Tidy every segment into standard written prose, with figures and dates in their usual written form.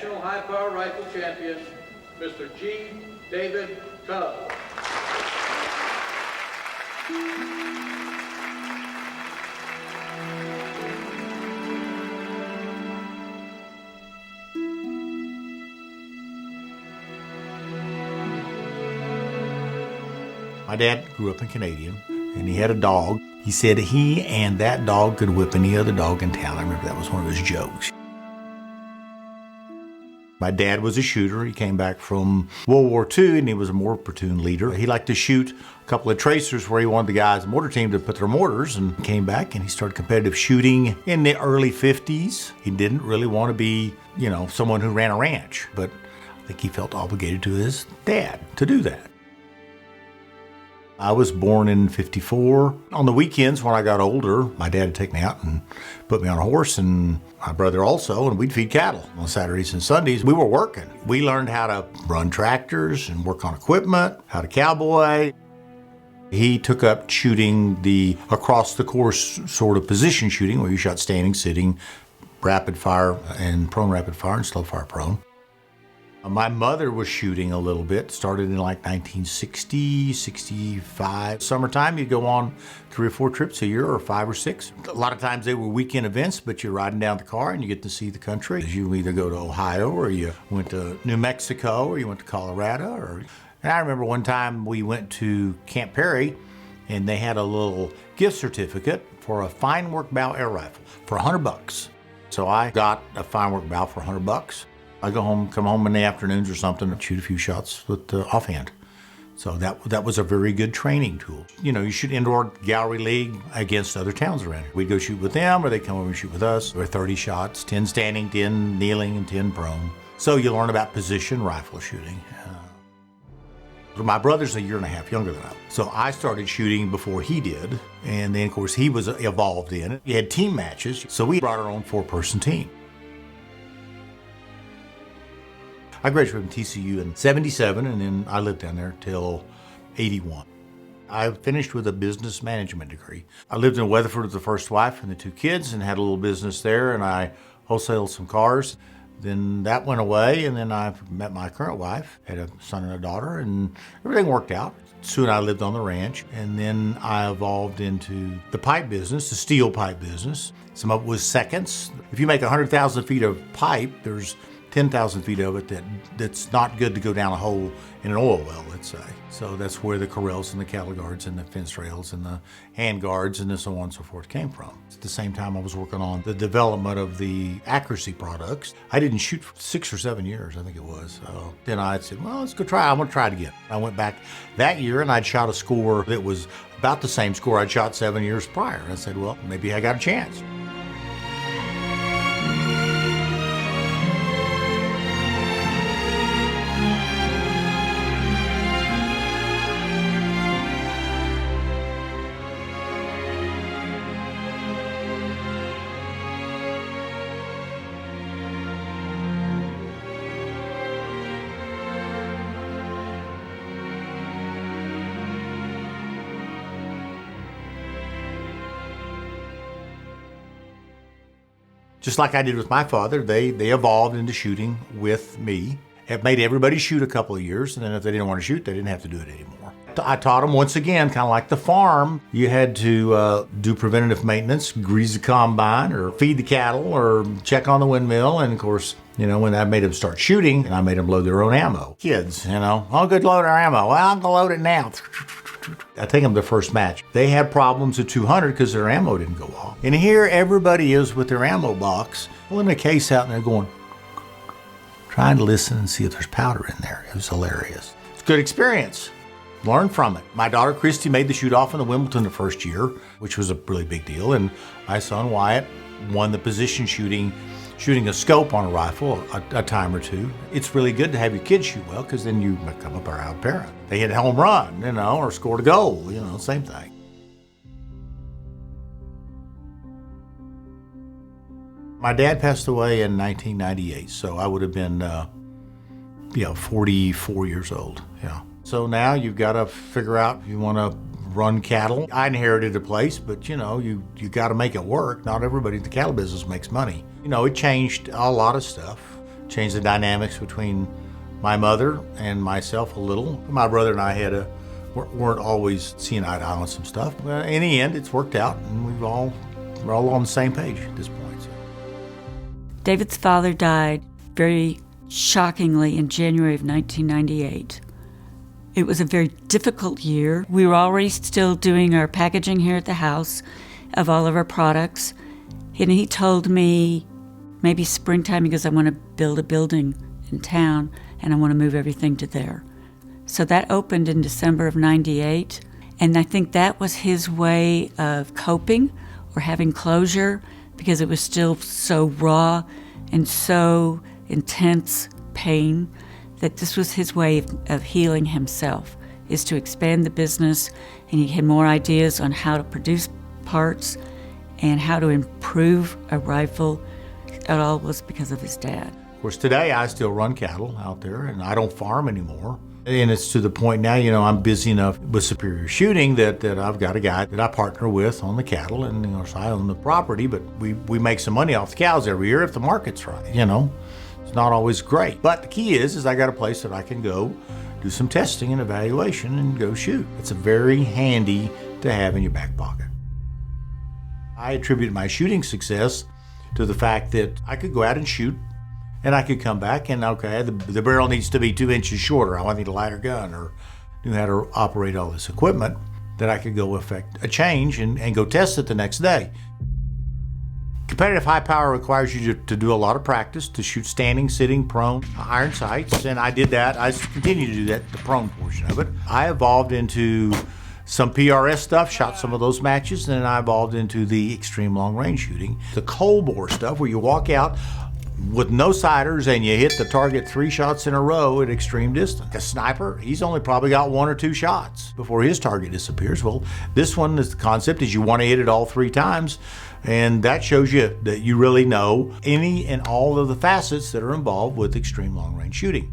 National High-Power Rifle Champion, Mr. G. David Tubb. My dad grew up in Canadian, and he had a dog. He said he and that dog could whip any other dog in town. I remember that was one of his jokes. My dad was a shooter. He came back from World War II, and he was a mortar platoon leader. He liked to shoot a couple of tracers where he wanted the guys in the mortar team to put their mortars, and came back and he started competitive shooting in the early 50s. He didn't really want to be, someone who ran a ranch, but I think he felt obligated to his dad to do that. I was born in 54. On the weekends when I got older, my dad would take me out and put me on a horse, and my brother also, and we'd feed cattle. On Saturdays and Sundays, we were working. We learned how to run tractors and work on equipment, how to cowboy. He took up shooting the across-the-course sort of position shooting, where you shot standing, sitting, rapid fire, and prone rapid fire, and slow fire prone. My mother was shooting a little bit, started in like 1960, 65. Summertime, you'd go on 3 or 4 trips a year, or 5 or 6. A lot of times they were weekend events, but you're riding down the car and you get to see the country. You either go to Ohio, or you went to New Mexico, or you went to Colorado. And I remember one time we went to Camp Perry, and they had a little gift certificate for a fine work bow air rifle for $100. So I got a fine work bow for $100. I come home in the afternoons or something and shoot a few shots with the offhand. So that was a very good training tool. You shoot indoor gallery league against other towns around here. We'd go shoot with them, or they'd come over and shoot with us. There were 30 shots, 10 standing, 10 kneeling, and 10 prone. So you learn about position rifle shooting. My brother's a year and a half younger than I was. So I started shooting before he did. And then, of course, he was involved in it. We had team matches, so we brought our own 4-person team. I graduated from TCU in 77, and then I lived down there till 81. I finished with a business management degree. I lived in Weatherford with the first wife and the 2 kids, and had a little business there, and I wholesaled some cars. Then that went away, and then I met my current wife, had a son and a daughter, and everything worked out. Soon I lived on the ranch, and then I evolved into the pipe business, the steel pipe business. Some of it was seconds. If you make 100,000 feet of pipe, there's 10,000 feet of it that's not good to go down a hole in an oil well, let's say. So that's where the corrals and the cattle guards and the fence rails and the hand guards and so on and so forth came from. At the same time, I was working on the development of the accuracy products. I didn't shoot for 6 or 7 years, I think it was. So then I said, well, let's go try. I'm going to try it again. I went back that year, and I'd shot a score that was about the same score I'd shot 7 years prior. And I said, well, maybe I got a chance. Just like I did with my father, they evolved into shooting with me. It made everybody shoot a couple of years, and then if they didn't want to shoot, they didn't have to do it anymore. I taught them, once again, kind of like the farm. You had to do preventative maintenance, grease the combine, or feed the cattle, or check on the windmill. And of course, when I made them start shooting, and I made them load their own ammo. Kids, oh, good, load our ammo. Well, I'm gonna load it now. I take them to the first match. They had problems at 200 because their ammo didn't go off. And here everybody is with their ammo box, pulling a case out, and they're going, trying to listen and see if there's powder in there. It was hilarious. It's a good experience. Learn from it. My daughter Christy made the shoot-off in the Wimbledon the first year, which was a really big deal. And my son Wyatt won the position shooting a scope on a rifle a time or two. It's really good to have your kids shoot well, because then you become a proud parent. They hit a home run, or scored a goal, same thing. My dad passed away in 1998, so I would have been, 44 years old, yeah. So now you've got to figure out if you want to run cattle. I inherited a place, but you got to make it work. Not everybody in the cattle business makes money. It changed a lot of stuff. changed the dynamics between my mother and myself a little. My brother and I weren't always seeing eye to eye on some stuff. But in the end, it's worked out, and we're all on the same page at this point. So. David's father died very shockingly in January of 1998. It was a very difficult year. We were already still doing our packaging here at the house of all of our products. And he told me maybe springtime, he goes, I want to build a building in town and I want to move everything to there. So that opened in December of 98. And I think that was his way of coping or having closure, because it was still so raw and so intense pain, that this was his way of healing himself, is to expand the business. And he had more ideas on how to produce parts and how to improve a rifle. It all was because of his dad. Of course, today I still run cattle out there, and I don't farm anymore. And it's to the point now, I'm busy enough with Superior Shooting that I've got a guy that I partner with on the cattle, and so I own the property, but we make some money off the cows every year if the market's right. It's not always great. But the key is I got a place that I can go do some testing and evaluation and go shoot. It's very handy to have in your back pocket. I attribute my shooting success to the fact that I could go out and shoot, and I could come back and, okay, the barrel needs to be 2 inches shorter. I need a lighter gun, or knew how to operate all this equipment, that I could go affect a change and go test it the next day. Competitive high power requires you to do a lot of practice, to shoot standing, sitting, prone, iron sights, and I did that. I continue to do that, the prone portion of it. I evolved into some PRS stuff, shot some of those matches, and then I evolved into the extreme long range shooting. The cold bore stuff, where you walk out with no sighters and you hit the target 3 shots in a row at extreme distance. A sniper, he's only probably got 1 or 2 shots before his target disappears. Well, this one, is the concept is you want to hit it all 3 times, and that shows you that you really know any and all of the facets that are involved with extreme long range shooting.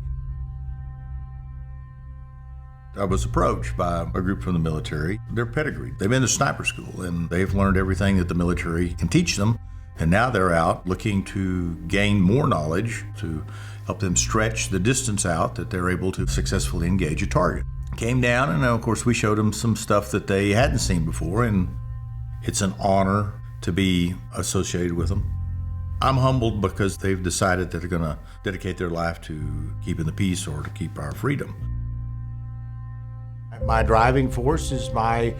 I was approached by a group from the military. They're pedigreed. They've been to sniper school, and they've learned everything that the military can teach them. And now they're out looking to gain more knowledge to help them stretch the distance out that they're able to successfully engage a target. Came down, and of course we showed them some stuff that they hadn't seen before, and it's an honor to be associated with them. I'm humbled because they've decided that they're going to dedicate their life to keeping the peace or to keep our freedom. My driving force is my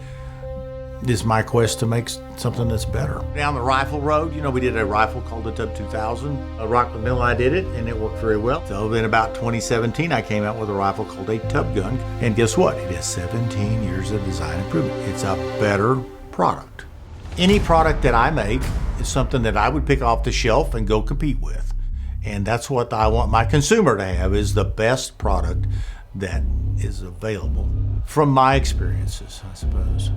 quest to make something that's better. Down the rifle road, we did a rifle called the Tubb 2000. Rifleman and I did it, and it worked very well. So in about 2017, I came out with a rifle called a Tubb gun, and guess what? It has 17 years of design improvement. It's a better product. Any product that I make is something that I would pick off the shelf and go compete with. And that's what I want my consumer to have, is the best product that is available from my experiences, I suppose.